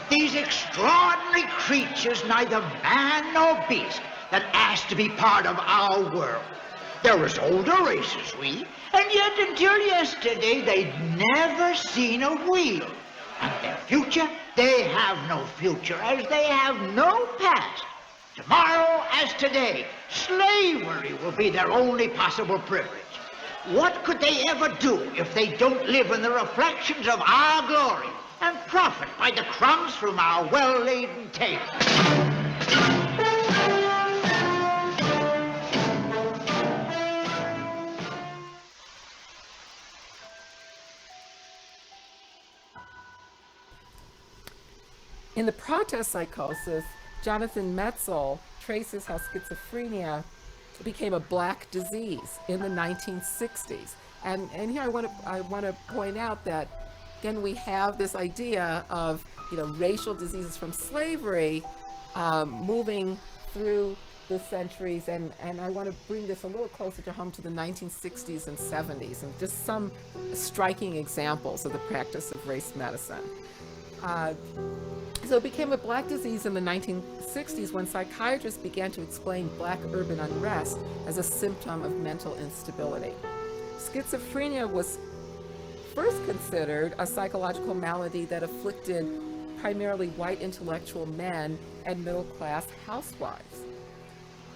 These extraordinary creatures, neither man nor beast, that asked to be part of our world. They're as old a race as we, and yet until yesterday they'd never seen a wheel. And their future, they have no future, as they have no past. Tomorrow, as today, slavery will be their only possible privilege. What could they ever do if they don't live in the reflections of our glory and profit by the crumbs from our well-laden table? In the protest psychosis, Jonathan Metzl traces how schizophrenia became a black disease in the 1960s. And here I want to point out that, again, we have this idea of, racial diseases from slavery moving through the centuries, and I want to bring this a little closer to home to the 1960s and 70s, and just some striking examples of the practice of race medicine. So it became a black disease in the 1960s when psychiatrists began to explain black urban unrest as a symptom of mental instability. Schizophrenia was first considered a psychological malady that afflicted primarily white intellectual men and middle-class housewives.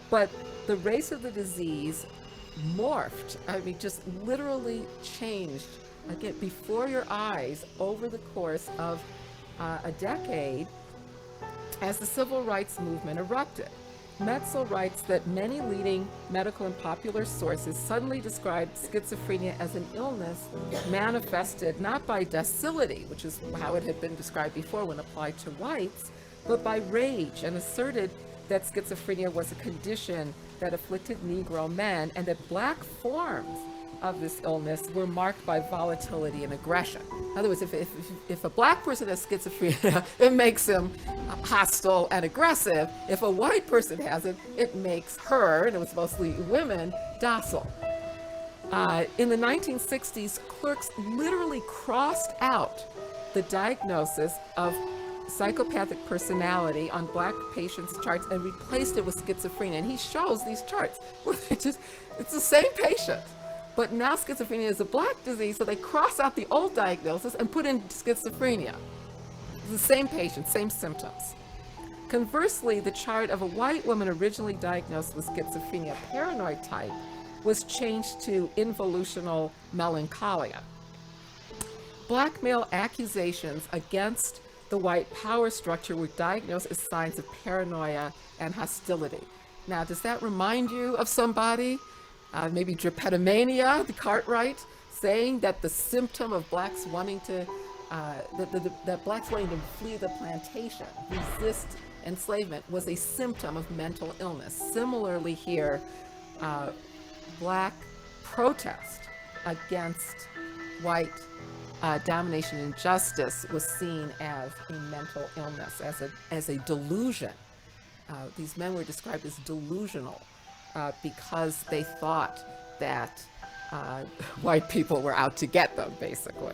But the race of the disease morphed, just literally changed, again, before your eyes over the course of a decade as the civil rights movement erupted. Metzl writes that many leading medical and popular sources suddenly described schizophrenia as an illness manifested not by docility, which is how it had been described before when applied to whites, but by rage, and asserted that schizophrenia was a condition that afflicted Negro men, and that black forms of this illness were marked by volatility and aggression. In other words, if a black person has schizophrenia, it makes him hostile and aggressive. If a white person has it, it makes her, and it was mostly women, docile. In the 1960s, clerks literally crossed out the diagnosis of psychopathic personality on black patients' charts and replaced it with schizophrenia. And he shows these charts where it's the same patient. But now schizophrenia is a black disease, so they cross out the old diagnosis and put in schizophrenia. It's the same patient, same symptoms. Conversely, the chart of a white woman originally diagnosed with schizophrenia paranoid type was changed to involutional melancholia. Black male accusations against the white power structure were diagnosed as signs of paranoia and hostility. Now, does that remind you of somebody? Maybe drapetomania, the Cartwright, saying that the symptom of blacks wanting to, that blacks wanting to flee the plantation, resist enslavement, was a symptom of mental illness. Similarly here, black protest against white domination and injustice was seen as a mental illness, as a delusion. These men were described as delusional because they thought that white people were out to get them, basically.